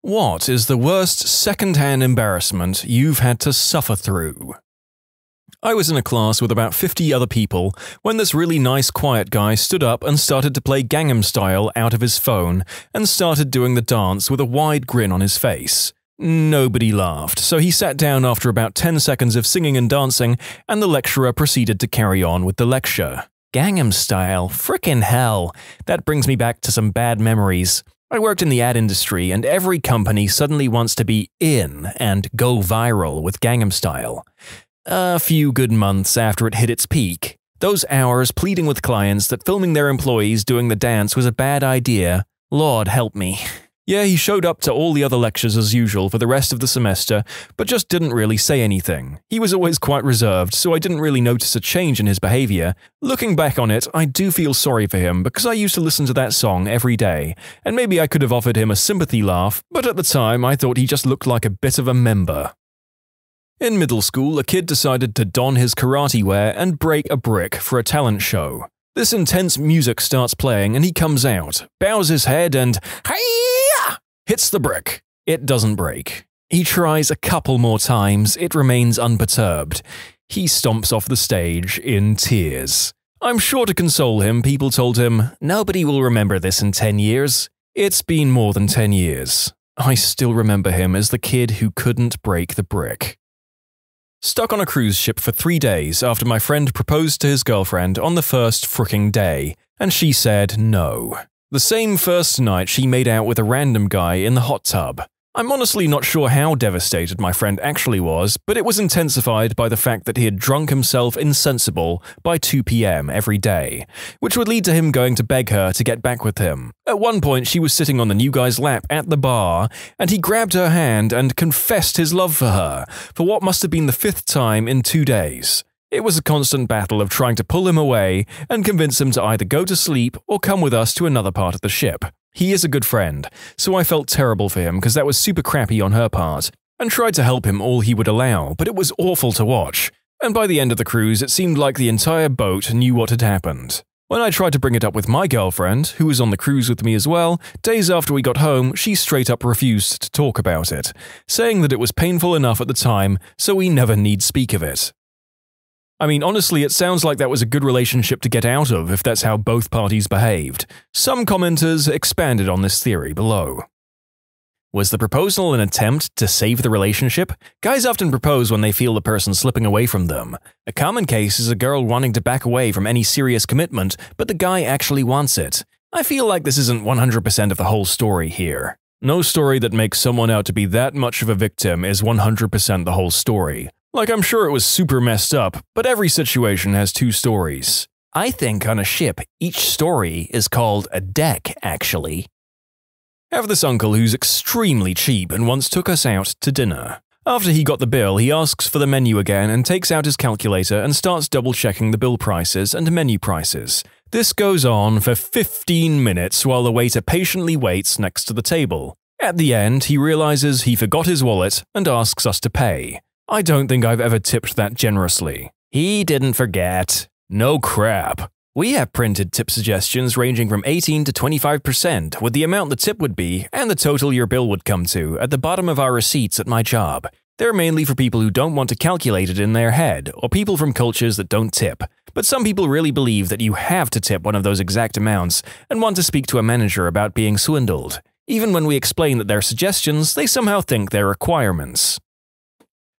What is the worst second-hand embarrassment you've had to suffer through? I was in a class with about 50 other people when this really nice quiet guy stood up and started to play Gangnam Style out of his phone and started doing the dance with a wide grin on his face. Nobody laughed, so he sat down after about 10 seconds of singing and dancing, and the lecturer proceeded to carry on with the lecture. Gangnam Style, frickin' hell. That brings me back to some bad memories. I worked in the ad industry, and every company suddenly wants to be in and go viral with Gangnam Style. A few good months after it hit its peak, those hours pleading with clients that filming their employees doing the dance was a bad idea, Lord help me. Yeah, he showed up to all the other lectures as usual for the rest of the semester, but just didn't really say anything. He was always quite reserved, so I didn't really notice a change in his behavior. Looking back on it, I do feel sorry for him because I used to listen to that song every day, and maybe I could have offered him a sympathy laugh, but at the time I thought he just looked like a bit of a member. In middle school, a kid decided to don his karate wear and break a brick for a talent show. This intense music starts playing and he comes out, bows his head and hi-ya! Hits the brick. It doesn't break. He tries a couple more times, it remains unperturbed. He stomps off the stage in tears. I'm sure to console him, people told him, "Nobody will remember this in 10 years. It's been more than 10 years. I still remember him as the kid who couldn't break the brick. Stuck on a cruise ship for 3 days after my friend proposed to his girlfriend on the first fricking day, and she said no. The same first night she made out with a random guy in the hot tub. I'm honestly not sure how devastated my friend actually was, but it was intensified by the fact that he had drunk himself insensible by 2 p.m. every day, which would lead to him going to beg her to get back with him. At one point, she was sitting on the new guy's lap at the bar, and he grabbed her hand and confessed his love for her, for what must have been the 5th time in 2 days. It was a constant battle of trying to pull him away and convince him to either go to sleep or come with us to another part of the ship. He is a good friend, so I felt terrible for him because that was super crappy on her part, and tried to help him all he would allow, but it was awful to watch. And by the end of the cruise, it seemed like the entire boat knew what had happened. When I tried to bring it up with my girlfriend, who was on the cruise with me as well, days after we got home, she straight up refused to talk about it, saying that it was painful enough at the time, so we never need speak of it. I mean, honestly, it sounds like that was a good relationship to get out of if that's how both parties behaved. Some commenters expanded on this theory below. Was the proposal an attempt to save the relationship? Guys often propose when they feel the person slipping away from them. A common case is a girl wanting to back away from any serious commitment, but the guy actually wants it. I feel like this isn't 100% of the whole story here. No story that makes someone out to be that much of a victim is 100% the whole story. Like, I'm sure it was super messed up, but every situation has 2 stories. I think on a ship, each story is called a deck, actually. Have this uncle who's extremely cheap and once took us out to dinner. After he got the bill, he asks for the menu again and takes out his calculator and starts double-checking the bill prices and menu prices. This goes on for 15 minutes while the waiter patiently waits next to the table. At the end, he realizes he forgot his wallet and asks us to pay. I don't think I've ever tipped that generously. He didn't forget. No crap. We have printed tip suggestions ranging from 18 to 25% with the amount the tip would be and the total your bill would come to at the bottom of our receipts at my job. They're mainly for people who don't want to calculate it in their head or people from cultures that don't tip. But some people really believe that you have to tip one of those exact amounts and want to speak to a manager about being swindled. Even when we explain that they're suggestions, they somehow think they're requirements.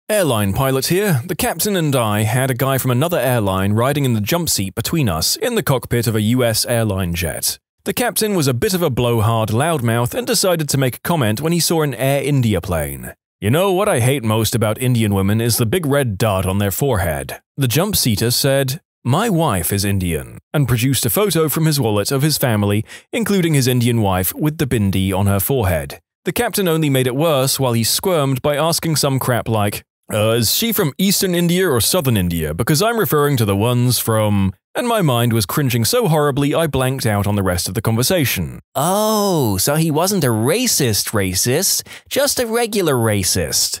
Airline pilot here. The captain and I had a guy from another airline riding in the jump seat between us in the cockpit of a US airline jet. The captain was a bit of a blowhard loudmouth and decided to make a comment when he saw an Air India plane. You know what I hate most about Indian women is the big red dot on their forehead. The jump seater said, "My wife is Indian," and produced a photo from his wallet of his family, including his Indian wife with the bindi on her forehead. The captain only made it worse while he squirmed by asking some crap like, is she from Eastern India or Southern India? Because I'm referring to the ones from... And my mind was cringing so horribly I blanked out on the rest of the conversation. Oh, so he wasn't a racist, just a regular racist.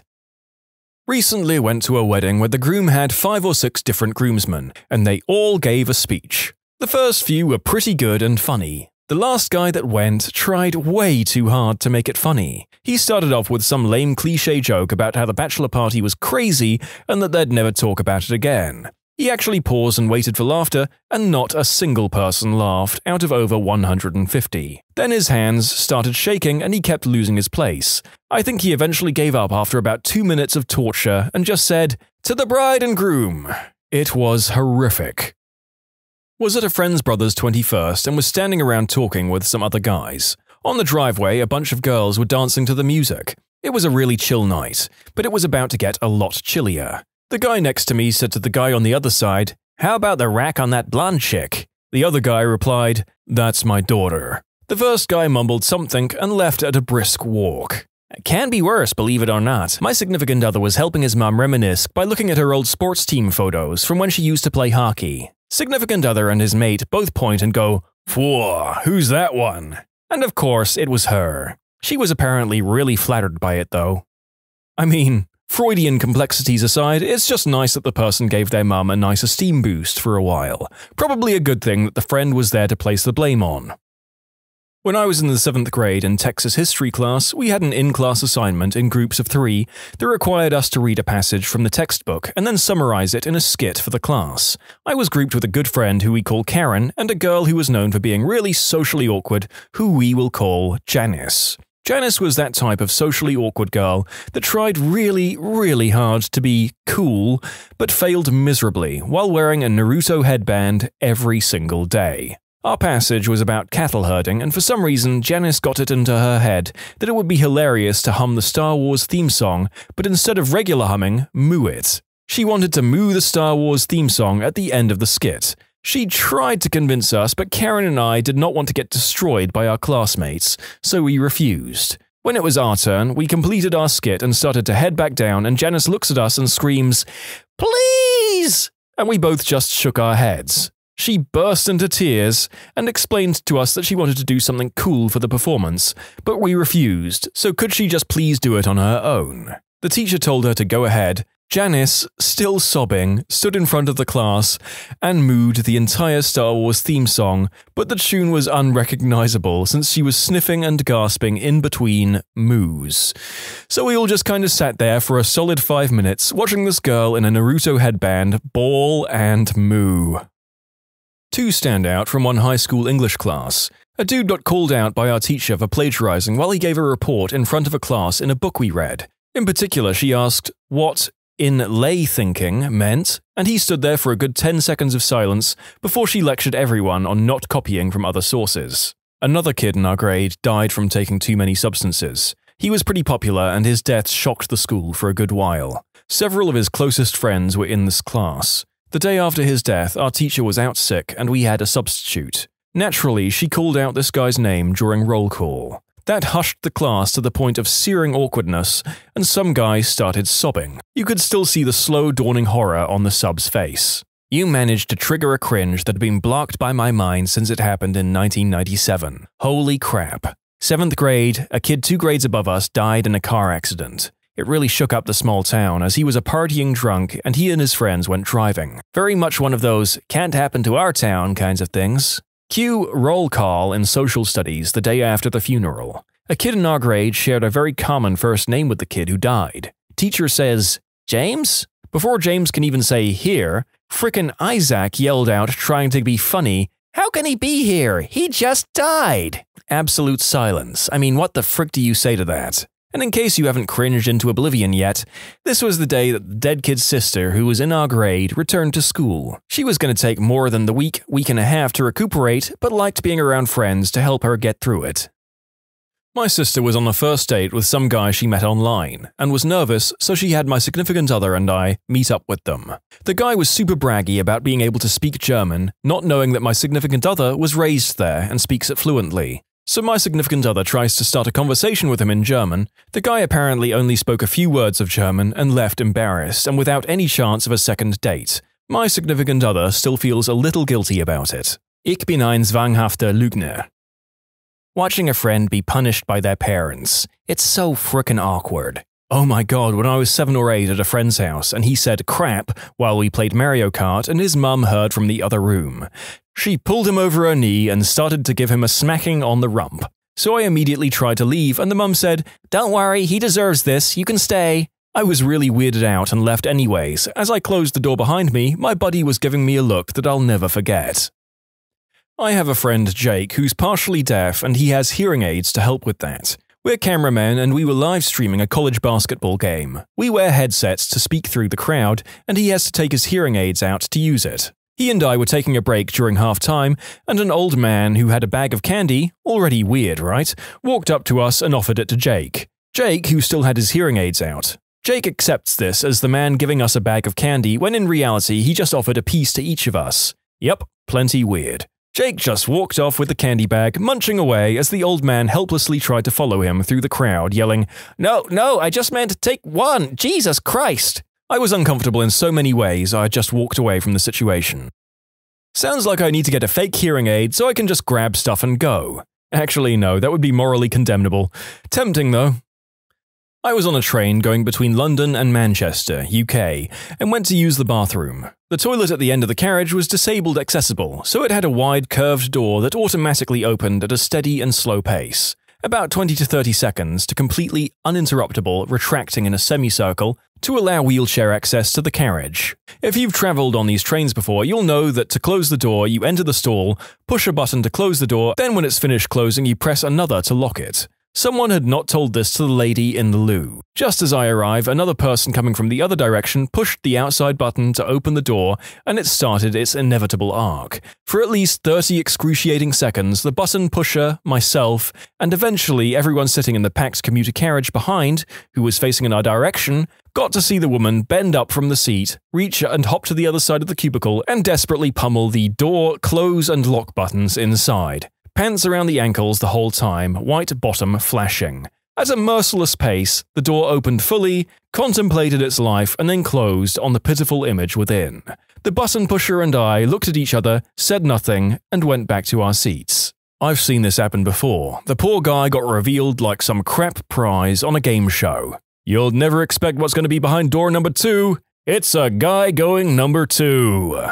Recently went to a wedding where the groom had 5 or 6 different groomsmen, and they all gave a speech. The first few were pretty good and funny. The last guy that went tried way too hard to make it funny. He started off with some lame cliché joke about how the bachelor party was crazy and that they'd never talk about it again. He actually paused and waited for laughter, and not a single person laughed out of over 150. Then his hands started shaking and he kept losing his place. I think he eventually gave up after about 2 minutes of torture and just said, "To the bride and groom." It was horrific. Was at a friend's brother's 21st and was standing around talking with some other guys. On the driveway, a bunch of girls were dancing to the music. It was a really chill night, but it was about to get a lot chillier. The guy next to me said to the guy on the other side, "How about the rack on that blonde chick?" The other guy replied, "That's my daughter." The first guy mumbled something and left at a brisk walk. Can be worse, believe it or not. My significant other was helping his mom reminisce by looking at her old sports team photos from when she used to play hockey. Significant other and his mate both point and go, "Whoa, who's that one?" And of course, it was her. She was apparently really flattered by it, though. I mean, Freudian complexities aside, it's just nice that the person gave their mum a nice esteem boost for a while. Probably a good thing that the friend was there to place the blame on. When I was in the 7th grade in Texas history class, we had an in-class assignment in groups of 3 that required us to read a passage from the textbook and then summarize it in a skit for the class. I was grouped with a good friend who we call Karen and a girl who was known for being really socially awkward, who we will call Janice. Janice was that type of socially awkward girl that tried really, really hard to be cool, but failed miserably while wearing a Naruto headband every single day. Our passage was about cattle herding, and for some reason Janice got it into her head that it would be hilarious to hum the Star Wars theme song, but instead of regular humming, moo it. She wanted to moo the Star Wars theme song at the end of the skit. She tried to convince us, but Karen and I did not want to get destroyed by our classmates, so we refused. When it was our turn, we completed our skit and started to head back down, and Janice looks at us and screams, "Please!" And we both just shook our heads. She burst into tears and explained to us that she wanted to do something cool for the performance, but we refused, so could she just please do it on her own? The teacher told her to go ahead. Janice, still sobbing, stood in front of the class and mooed the entire Star Wars theme song, but the tune was unrecognizable since she was sniffing and gasping in between moos. So we all just kind of sat there for a solid 5 minutes, watching this girl in a Naruto headband bawl and moo. 2 stand out from one high school English class. A dude got called out by our teacher for plagiarizing while he gave a report in front of a class in a book we read. In particular, she asked what "in lay thinking" meant, and he stood there for a good 10 seconds of silence before she lectured everyone on not copying from other sources. Another kid in our grade died from taking too many substances. He was pretty popular and his death shocked the school for a good while. Several of his closest friends were in this class. The day after his death, our teacher was out sick and we had a substitute. Naturally, she called out this guy's name during roll call. That hushed the class to the point of searing awkwardness, and some guy started sobbing. You could still see the slow dawning horror on the sub's face. You managed to trigger a cringe that had been blocked by my mind since it happened in 1997. Holy crap. 7th grade, a kid 2 grades above us died in a car accident. It really shook up the small town as he was a partying drunk and he and his friends went driving. Very much one of those "can't happen to our town" kinds of things. Cue roll call in social studies the day after the funeral. A kid in our grade shared a very common first name with the kid who died. Teacher says, "James?" Before James can even say "here," frickin' Isaac yelled out trying to be funny, "How can he be here? He just died!" Absolute silence. I mean, what the frick do you say to that? And in case you haven't cringed into oblivion yet, this was the day that the dead kid's sister, who was in our grade, returned to school. She was going to take more than the week and a half to recuperate, but liked being around friends to help her get through it. My sister was on a first date with some guy she met online, and was nervous, so she had my significant other and I meet up with them. The guy was super braggy about being able to speak German, not knowing that my significant other was raised there and speaks it fluently. So my significant other tries to start a conversation with him in German. The guy apparently only spoke a few words of German and left embarrassed and without any chance of a second date. My significant other still feels a little guilty about it. Ich bin ein zwanghafter Lügner. Watching a friend be punished by their parents. It's so frickin' awkward. Oh my god, when I was 7 or 8 at a friend's house and he said crap while we played Mario Kart and his mum heard from the other room. She pulled him over her knee and started to give him a smacking on the rump. So I immediately tried to leave, and the mum said, "Don't worry, he deserves this, you can stay." I was really weirded out and left anyways. As I closed the door behind me, my buddy was giving me a look that I'll never forget. I have a friend, Jake, who's partially deaf, and he has hearing aids to help with that. We're cameramen, and we were live streaming a college basketball game. We wear headsets to speak through the crowd, and he has to take his hearing aids out to use it. He and I were taking a break during half-time, and an old man who had a bag of candy, already weird, right, walked up to us and offered it to Jake. Jake, who still had his hearing aids out. Jake accepts this as the man giving us a bag of candy when in reality he just offered a piece to each of us. Yep, plenty weird. Jake just walked off with the candy bag, munching away as the old man helplessly tried to follow him through the crowd, yelling, "No, I just meant to take one, Jesus Christ!" I was uncomfortable in so many ways, I just walked away from the situation. Sounds like I need to get a fake hearing aid so I can just grab stuff and go. Actually, no, that would be morally condemnable. Tempting, though. I was on a train going between London and Manchester, UK, and went to use the bathroom. The toilet at the end of the carriage was disabled accessible, so it had a wide curved door that automatically opened at a steady and slow pace, about 20 to 30 seconds to completely uninterruptible retracting in a semicircle to allow wheelchair access to the carriage. If you've travelled on these trains before, you'll know that to close the door, you enter the stall, push a button to close the door, then when it's finished closing, you press another to lock it. Someone had not told this to the lady in the loo. Just as I arrive, another person coming from the other direction pushed the outside button to open the door, and it started its inevitable arc. For at least 30 excruciating seconds, the button pusher, myself, and eventually everyone sitting in the packed commuter carriage behind, who was facing in our direction, got to see the woman bend up from the seat, reach and hop to the other side of the cubicle, and desperately pummel the door, close, and lock buttons inside. Pants around the ankles the whole time, white bottom flashing. At a merciless pace, the door opened fully, contemplated its life, and then closed on the pitiful image within. The button pusher and I looked at each other, said nothing, and went back to our seats. I've seen this happen before. The poor guy got revealed like some crap prize on a game show. You'll never expect what's going to be behind door number 2. It's a guy going number 2.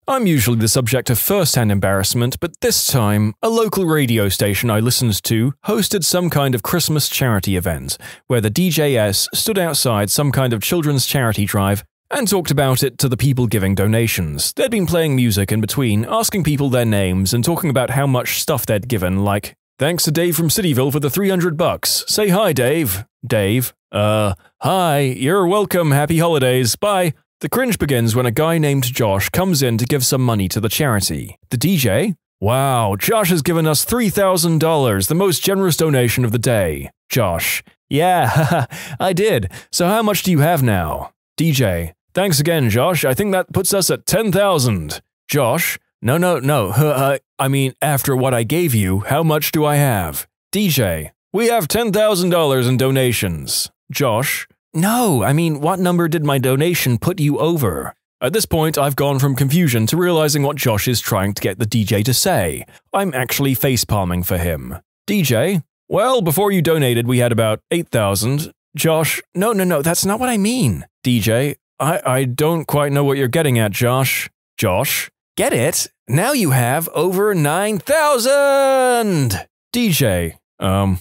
I'm usually the subject of first-hand embarrassment, but this time, a local radio station I listened to hosted some kind of Christmas charity event, where the DJS stood outside some kind of children's charity drive and talked about it to the people giving donations. They'd been playing music in between, asking people their names and talking about how much stuff they'd given, like, "Thanks to Dave from Cityville for the $300. Say hi, Dave." Dave, hi, you're welcome, happy holidays, bye. The cringe begins when a guy named Josh comes in to give some money to the charity. The DJ? Wow, Josh has given us $3,000, the most generous donation of the day. Josh. Yeah, haha, I did. So how much do you have now? DJ. Thanks again, Josh. I think that puts us at 10,000. Josh. No. I mean, after what I gave you, how much do I have? DJ. We have $10,000 in donations. Josh. No, I mean, what number did my donation put you over? At this point, I've gone from confusion to realizing what Josh is trying to get the DJ to say. I'm actually facepalming for him. DJ? Well, before you donated, we had about 8,000. Josh? No, that's not what I mean. DJ? I don't quite know what you're getting at, Josh. Josh? Get it? Now you have over 9,000! DJ?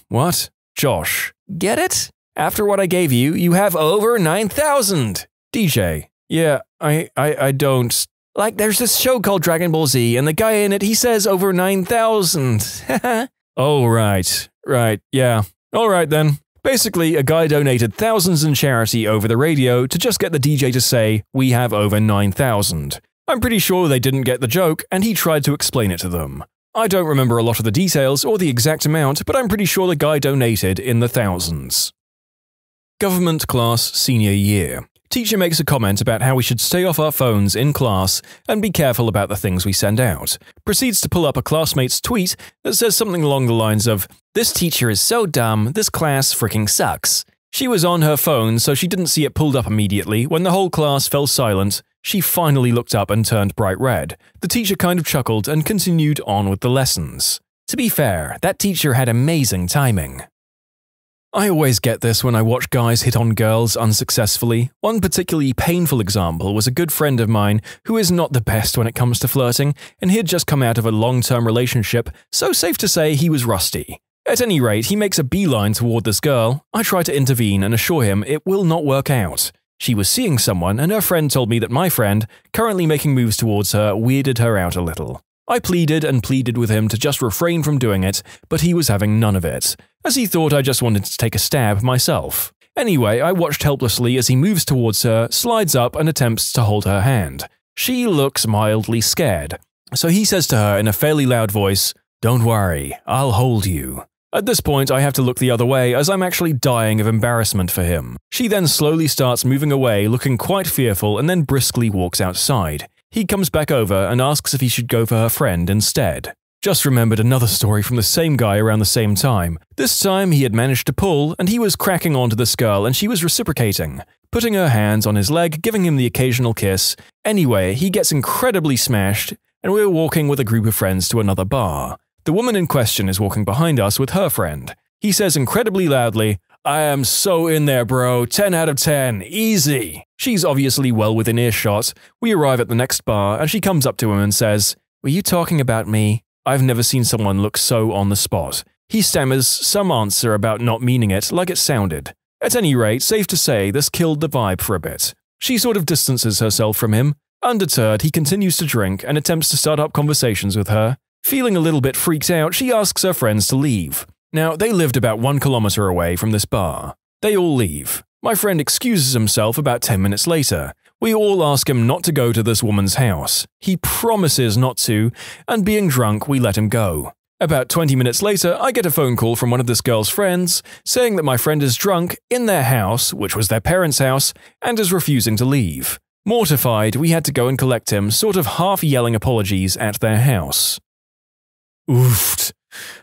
What? Josh? Get it? After what I gave you, you have over 9,000. DJ. Yeah, I don't. Like, there's this show called Dragon Ball Z, and the guy in it, he says over 9,000. Oh, right, yeah. Alright then. Basically, a guy donated thousands in charity over the radio to just get the DJ to say, we have over 9,000. I'm pretty sure they didn't get the joke, and he tried to explain it to them. I don't remember a lot of the details or the exact amount, but I'm pretty sure the guy donated in the thousands. Government class senior year. Teacher makes a comment about how we should stay off our phones in class and be careful about the things we send out. Proceeds to pull up a classmate's tweet that says something along the lines of, "This teacher is so dumb, this class freaking sucks." She was on her phone, so she didn't see it pulled up immediately. When the whole class fell silent, she finally looked up and turned bright red. The teacher kind of chuckled and continued on with the lessons. To be fair, that teacher had amazing timing. I always get this when I watch guys hit on girls unsuccessfully. One particularly painful example was a good friend of mine who is not the best when it comes to flirting, and he had just come out of a long-term relationship, so safe to say he was rusty. At any rate, he makes a beeline toward this girl. I try to intervene and assure him it will not work out. She was seeing someone, and her friend told me that my friend, currently making moves towards her, weirded her out a little. I pleaded and pleaded with him to just refrain from doing it, but he was having none of it, as he thought I just wanted to take a stab myself. Anyway, I watched helplessly as he moves towards her, slides up and attempts to hold her hand. She looks mildly scared, so he says to her in a fairly loud voice, "Don't worry, I'll hold you." At this point, I have to look the other way as I'm actually dying of embarrassment for him. She then slowly starts moving away, looking quite fearful, and then briskly walks outside. He comes back over and asks if he should go for her friend instead. Just remembered another story from the same guy around the same time. This time he had managed to pull, and he was cracking onto this girl and she was reciprocating, putting her hands on his leg, giving him the occasional kiss. Anyway, he gets incredibly smashed, and we're walking with a group of friends to another bar. The woman in question is walking behind us with her friend. He says incredibly loudly, "I am so in there, bro. 10 out of 10. Easy." She's obviously well within earshot. We arrive at the next bar, and she comes up to him and says, "Were you talking about me?" I've never seen someone look so on the spot. He stammers some answer about not meaning it like it sounded. At any rate, safe to say, this killed the vibe for a bit. She sort of distances herself from him. Undeterred, he continues to drink and attempts to start up conversations with her. Feeling a little bit freaked out, she asks her friends to leave. Now, they lived about 1 kilometer away from this bar. They all leave. My friend excuses himself about 10 minutes later. We all ask him not to go to this woman's house. He promises not to, and being drunk, we let him go. About 20 minutes later, I get a phone call from one of this girl's friends saying that my friend is drunk in their house, which was their parents' house, and is refusing to leave. Mortified, we had to go and collect him, sort of half-yelling apologies at their house. Oofed.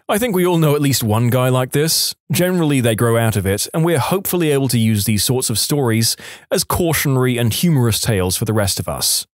I think we all know at least one guy like this. Generally, they grow out of it, and we're hopefully able to use these sorts of stories as cautionary and humorous tales for the rest of us.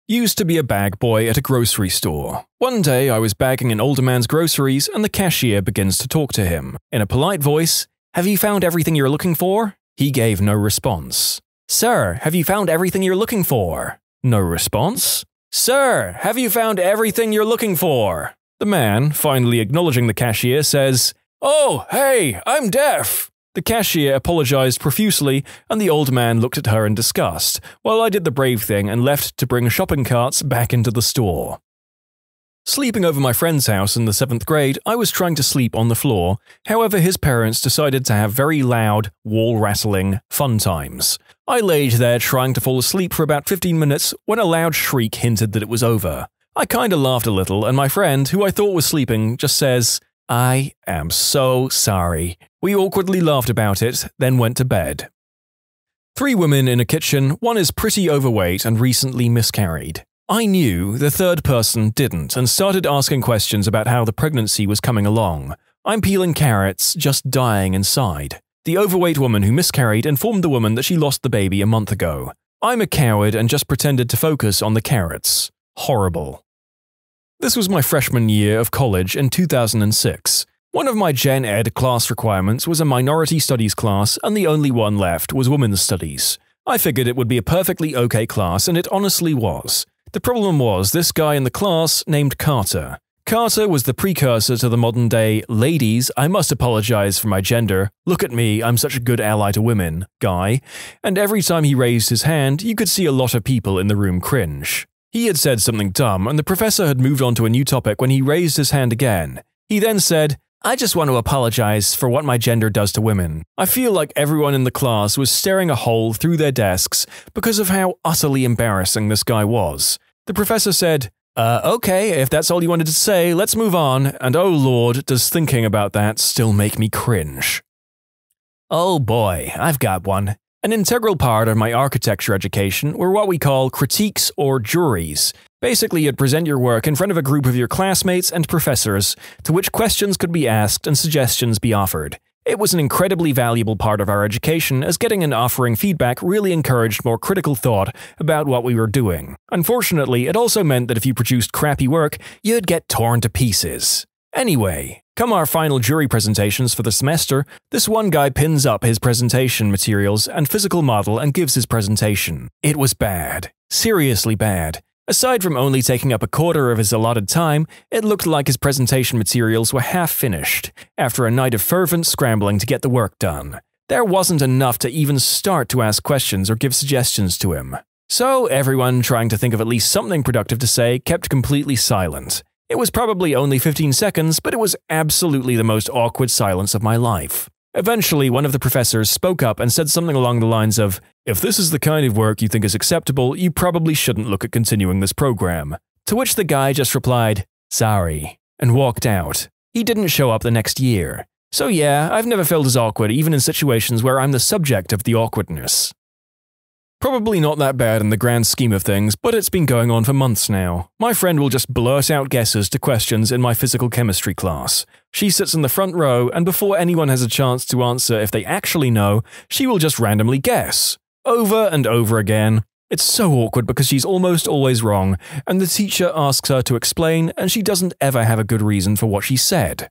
Used to be a bag boy at a grocery store. One day, I was bagging an older man's groceries, and the cashier begins to talk to him. In a polite voice, "Have you found everything you're looking for?" He gave no response. "Sir, have you found everything you're looking for?" No response. "Sir, have you found everything you're looking for?" The man, finally acknowledging the cashier, says, "Oh, hey, I'm deaf." The cashier apologized profusely, and the old man looked at her in disgust, while I did the brave thing and left to bring shopping carts back into the store. Sleeping over my friend's house in the 7th grade, I was trying to sleep on the floor. However, his parents decided to have very loud, wall-rattling fun times. I laid there trying to fall asleep for about 15 minutes when a loud shriek hinted that it was over. I kinda laughed a little, and my friend, who I thought was sleeping, just says, "I am so sorry." We awkwardly laughed about it, then went to bed. 3 women in a kitchen, one is pretty overweight and recently miscarried. I knew, the third person didn't, and started asking questions about how the pregnancy was coming along. I'm peeling carrots, just dying inside. The overweight woman who miscarried informed the woman that she lost the baby a month ago. I'm a coward and just pretended to focus on the carrots. Horrible. This was my freshman year of college in 2006. One of my Gen Ed class requirements was a minority studies class, and the only one left was women's studies. I figured it would be a perfectly okay class, and it honestly was. The problem was this guy in the class named Carter. Carter was the precursor to the modern-day "ladies, I must apologize for my gender, look at me, I'm such a good ally to women" guy, and every time he raised his hand, you could see a lot of people in the room cringe. He had said something dumb, and the professor had moved on to a new topic when he raised his hand again. He then said, "I just want to apologize for what my gender does to women." I feel like everyone in the class was staring a hole through their desks because of how utterly embarrassing this guy was. The professor said, Okay, if that's all you wanted to say, let's move on, and oh lord, does thinking about that still make me cringe. Oh boy, I've got one. An integral part of my architecture education were what we call critiques or juries. Basically, you'd present your work in front of a group of your classmates and professors, to which questions could be asked and suggestions be offered. It was an incredibly valuable part of our education, as getting and offering feedback really encouraged more critical thought about what we were doing. Unfortunately, it also meant that if you produced crappy work, you'd get torn to pieces. Anyway, Come our final jury presentations for the semester, this one guy pins up his presentation materials and physical model and gives his presentation. It was bad. Seriously bad. Aside from only taking up a quarter of his allotted time, it looked like his presentation materials were half finished, after a night of fervent scrambling to get the work done. There wasn't enough to even start to ask questions or give suggestions to him. So everyone, trying to think of at least something productive to say, kept completely silent. It was probably only 15 seconds, but it was absolutely the most awkward silence of my life. Eventually, one of the professors spoke up and said something along the lines of, "If this is the kind of work you think is acceptable, you probably shouldn't look at continuing this program." To which the guy just replied, "Sorry," and walked out. He didn't show up the next year. So yeah, I've never felt as awkward even in situations where I'm the subject of the awkwardness. Probably not that bad in the grand scheme of things, but it's been going on for months now. My friend will just blurt out guesses to questions in my physical chemistry class. She sits in the front row, and before anyone has a chance to answer if they actually know, she will just randomly guess. Over and over again. It's so awkward because she's almost always wrong, and the teacher asks her to explain, and she doesn't ever have a good reason for what she said.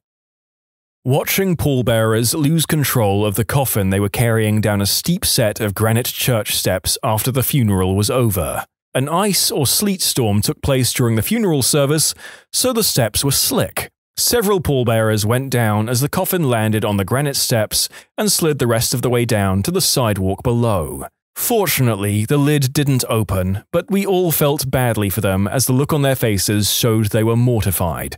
Watching pallbearers lose control of the coffin they were carrying down a steep set of granite church steps after the funeral was over. An ice or sleet storm took place during the funeral service, so the steps were slick. Several pallbearers went down as the coffin landed on the granite steps and slid the rest of the way down to the sidewalk below. Fortunately, the lid didn't open, but we all felt badly for them as the look on their faces showed they were mortified.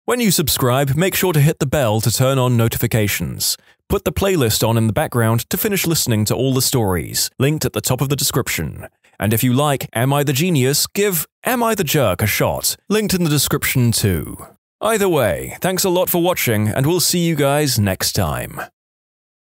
When you subscribe, make sure to hit the bell to turn on notifications. Put the playlist on in the background to finish listening to all the stories, linked at the top of the description. And if you like Am I the Genius, give Am I the Jerk a shot, linked in the description too. Either way, thanks a lot for watching, and we'll see you guys next time.